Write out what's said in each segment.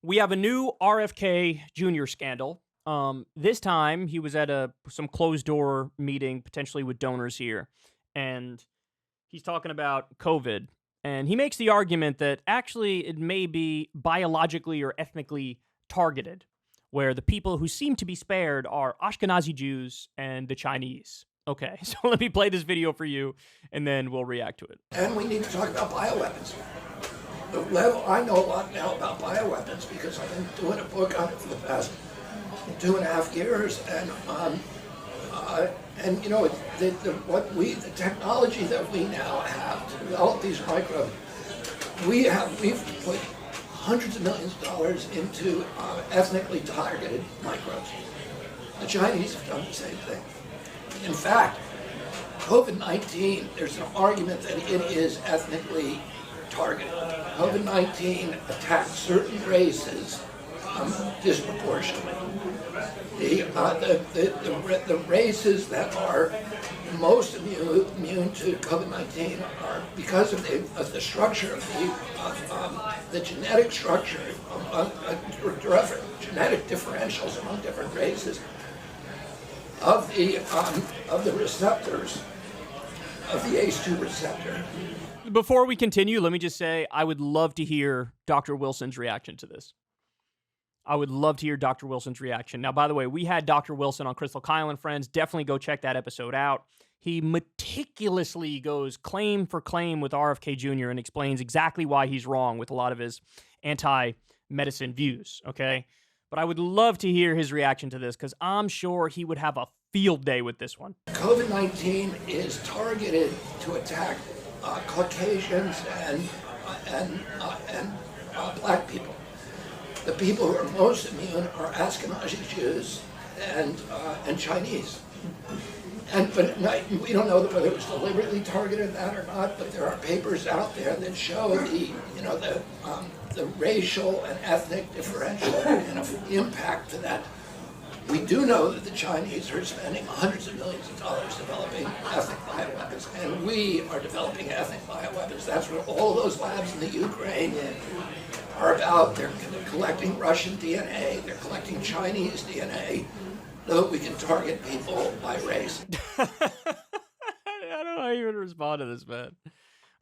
We have a new RFK Jr. scandal. This time he was at some closed door meeting, potentially with donors here, and he's talking about COVID. And he makes the argument that actually it may be biologically or ethnically targeted, where the people who seem to be spared are Ashkenazi Jews and the Chinese. Okay, so let me play this video for you, and then we'll react to it. And we need to talk about bioweapons. The level, I know a lot now about bioweapons because I've been doing a book on it for the past 2.5 years, and you know, the technology that we now have to develop these microbes, we've put hundreds of millions of dollars into ethnically targeted microbes. The Chinese have done the same thing. In fact, COVID-19, there's an argument that it is ethnically targeted. COVID-19 attacks certain races disproportionately. The races that are most immune to COVID-19 are because of the structure of the genetic structure, genetic differentials among different races of the receptors of the ACE2 receptor. Before we continue, let me just say I would love to hear Dr. Wilson's reaction to this. I would love to hear Dr. Wilson's reaction. Now, by the way, we had Dr. Wilson on Crystal Kyle and Friends. Definitely go check that episode out. He meticulously goes claim for claim with RFK Jr. and explains exactly why he's wrong with a lot of his anti-medicine views, okay? But I would love to hear his reaction to this because I'm sure he would have a field day with this one. COVID-19 is targeted to attack Caucasians and black people. The people who are most immune are Ashkenazi Jews and Chinese. But we don't know whether it was deliberately targeted that or not. But there are papers out there that show the racial and ethnic differential and impact to that. We do know that the Chinese are spending hundreds of millions of dollars developing ethnic bioweapons, and we are developing ethnic bioweapons. That's what all of those labs in the Ukraine are about. They're collecting Russian DNA, they're collecting Chinese DNA, so that we can target people by race. I don't know how you would respond to this, man.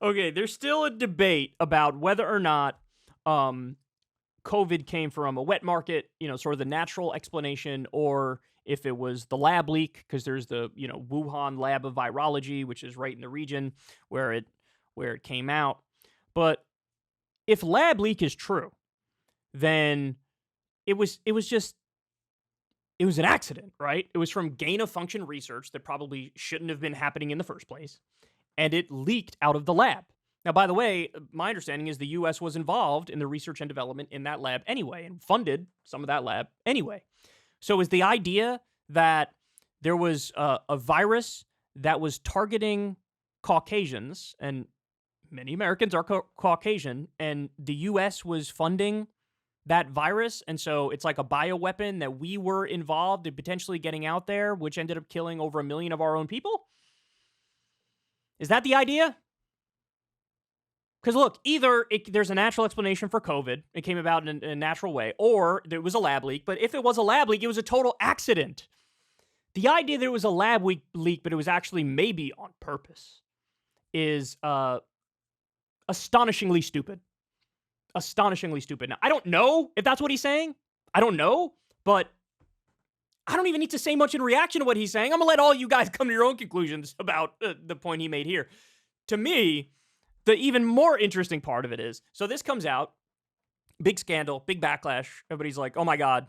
Okay, there's still a debate about whether or not COVID came from a wet market, sort of the natural explanation, or if it was the lab leak, because there's the, Wuhan lab of virology, which is right in the region where it came out. But if lab leak is true, then it was an accident, right? It was from gain of function research that probably shouldn't have been happening in the first place, and it leaked out of the lab. Now, by the way, my understanding is the U.S. was involved in the research and development in that lab anyway and funded some of that lab anyway. So is the idea that there was a virus that was targeting Caucasians, and many Americans are Caucasian, and the U.S. was funding that virus, and so it's like a bioweapon that we were involved in potentially getting out there, which ended up killing over 1 million of our own people? Is that the idea? Because look, either there's a natural explanation for COVID, it came about in a natural way, or there was a lab leak. But if it was a lab leak, it was a total accident. The idea that it was a lab leak, but it was actually maybe on purpose, is astonishingly stupid. Astonishingly stupid. Now, I don't know if that's what he's saying. I don't know, but I don't even need to say much in reaction to what he's saying. I'm going to let all you guys come to your own conclusions about the point he made here. To me, the even more interesting part of it is, so this comes out, big scandal, big backlash. Everybody's like, oh my God,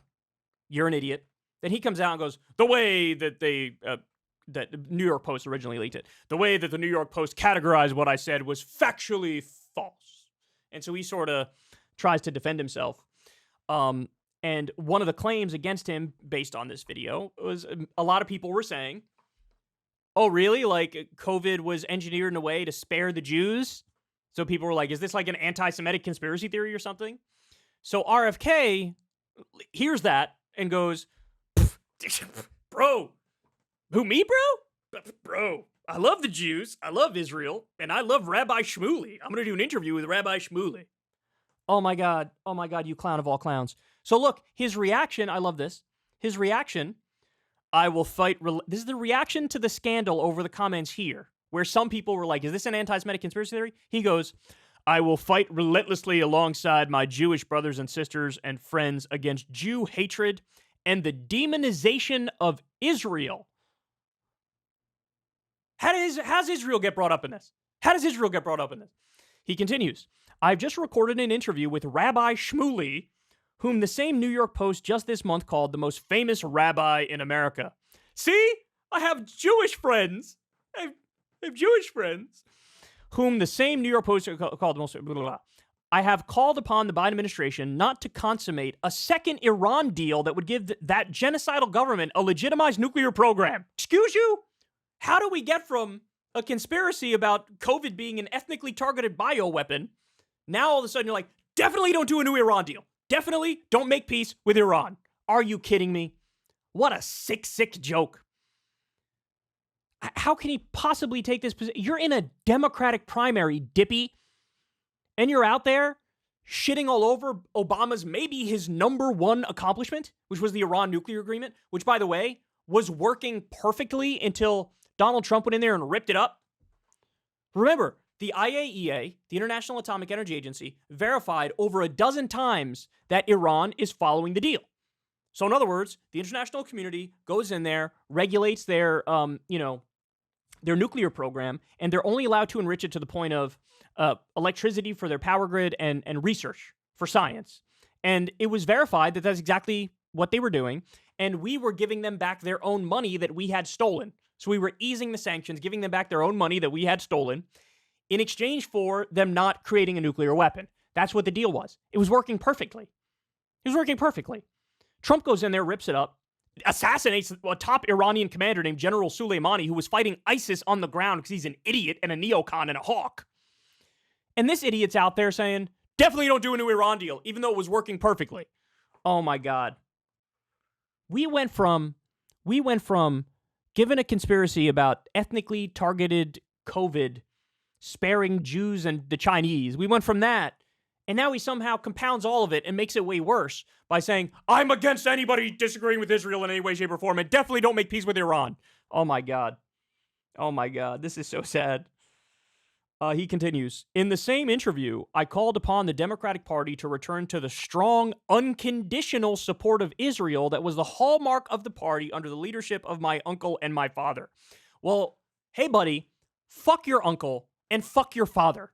you're an idiot. Then he comes out and goes, the way that that the New York Post originally leaked it, the way that the New York Post categorized what I said was factually false. And so he sort of tries to defend himself. And one of the claims against him based on this video was a lot of people were saying, oh, really? Like COVID was engineered in a way to spare the Jews? So people were like, is this like an anti-Semitic conspiracy theory or something? So RFK hears that and goes, bro, who, me, bro? Bro, I love the Jews, I love Israel, and I love Rabbi Shmuley. I'm going to do an interview with Rabbi Shmuley. Oh my God. Oh my God, you clown of all clowns. So look, his reaction, I love this. His reaction, I will fight. This is the reaction to the scandal over the comments here, where some people were like, is this an anti-Semitic conspiracy theory? He goes, I will fight relentlessly alongside my Jewish brothers and sisters and friends against Jew hatred and the demonization of Israel. How does Israel get brought up in this? How does Israel get brought up in this? He continues, I've just recorded an interview with Rabbi Shmuley, whom the same New York Post just this month called the most famous rabbi in America. See? I have Jewish friends. I have Jewish friends. Whom the same New York Post called the most... Blah, blah, blah. I have called upon the Biden administration not to consummate a second Iran deal that would give that genocidal government a legitimized nuclear program. Excuse you? How do we get from a conspiracy about COVID being an ethnically targeted bioweapon, now all of a sudden you're like, definitely don't do a new Iran deal. Definitely don't make peace with Iran. Are you kidding me? What a sick, sick joke. How can he possibly take this position? You're in a Democratic primary, Dippy, and you're out there shitting all over Obama's maybe his number one accomplishment, which was the Iran nuclear agreement, which, by the way, was working perfectly until Donald Trump went in there and ripped it up. Remember, the IAEA, the International Atomic Energy Agency, verified over a dozen times that Iran is following the deal. So in other words, the international community goes in there, regulates their nuclear program, and they're only allowed to enrich it to the point of electricity for their power grid and research for science. And it was verified that that's exactly what they were doing. And we were giving them back their own money that we had stolen. So we were easing the sanctions, giving them back their own money that we had stolen in exchange for them not creating a nuclear weapon. That's what the deal was. It was working perfectly. It was working perfectly. Trump goes in there, rips it up, assassinates a top Iranian commander named General Soleimani, who was fighting ISIS on the ground because he's an idiot and a neocon and a hawk. And this idiot's out there saying, definitely don't do a new Iran deal, even though it was working perfectly. Oh my God. We went from given a conspiracy about ethnically targeted COVID sparing Jews and the Chinese, we went from that, and now he somehow compounds all of it and makes it way worse by saying, I'm against anybody disagreeing with Israel in any way, shape, or form, and definitely don't make peace with Iran. Oh my God. Oh my God. This is so sad. He continues, in the same interview, I called upon the Democratic Party to return to the strong, unconditional support of Israel that was the hallmark of the party under the leadership of my uncle and my father. Well, hey, buddy, fuck your uncle and fuck your father.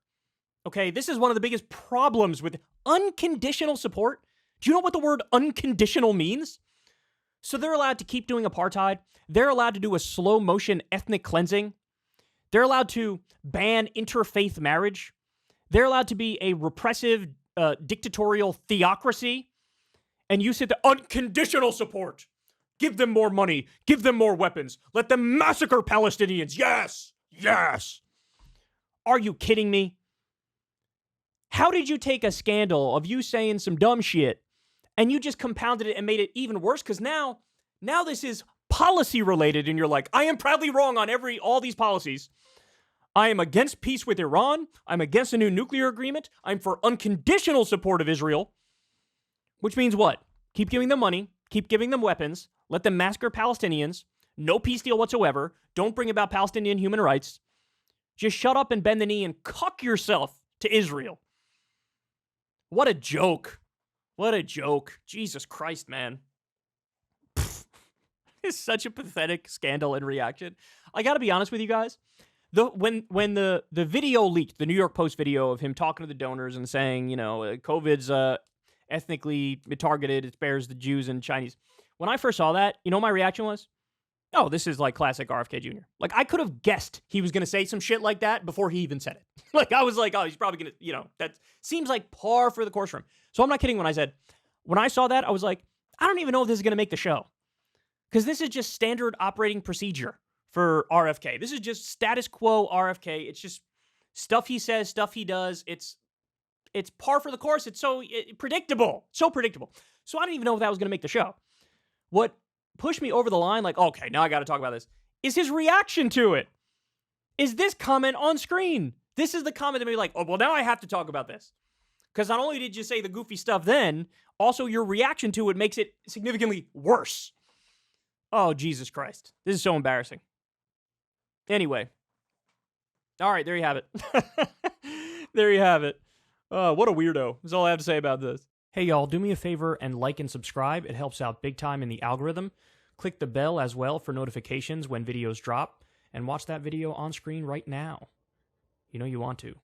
Okay, this is one of the biggest problems with unconditional support. Do you know what the word unconditional means? So they're allowed to keep doing apartheid. They're allowed to do a slow motion ethnic cleansing. They're allowed to ban interfaith marriage. They're allowed to be a repressive, dictatorial theocracy. And you sit there, unconditional support. Give them more money. Give them more weapons. Let them massacre Palestinians. Yes. Yes. Are you kidding me? How did you take a scandal of you saying some dumb shit and you just compounded it and made it even worse? Because now this is policy related and you're like, I am proudly wrong on all these policies. I am against peace with Iran. I'm against a new nuclear agreement. I'm for unconditional support of Israel. Which means what? Keep giving them money. Keep giving them weapons. Let them massacre Palestinians. No peace deal whatsoever. Don't bring about Palestinian human rights. Just shut up and bend the knee and cuck yourself to Israel. What a joke. What a joke. Jesus Christ, man. It's such a pathetic scandal and reaction. I got to be honest with you guys. When the video leaked, the New York Post video of him talking to the donors and saying, COVID's ethnically targeted, it spares the Jews and Chinese. When I first saw that, my reaction was, oh, this is like classic RFK Jr. Like, I could have guessed he was going to say some shit like that before he even said it. Like, I was like, oh, he's probably going to, that seems like par for the course for him. So I'm not kidding when I saw that, I was like, I don't even know if this is going to make the show. Because this is just standard operating procedure for RFK. This is just status quo RFK. It's just stuff he says, stuff he does. It's par for the course. It's so predictable. So predictable. So I don't even know if that was going to make the show. What pushed me over the line, like, okay, now I got to talk about this, is his reaction to it. Is this comment on screen? This is the comment that made me like, oh, well, now I have to talk about this. Because not only did you say the goofy stuff then, also your reaction to it makes it significantly worse. Oh, Jesus Christ. This is so embarrassing. Anyway. All right, there you have it. There you have it. What a weirdo. That's all I have to say about this. Hey, y'all, do me a favor and like and subscribe. It helps out big time in the algorithm. Click the bell as well for notifications when videos drop. And watch that video on screen right now. You know you want to.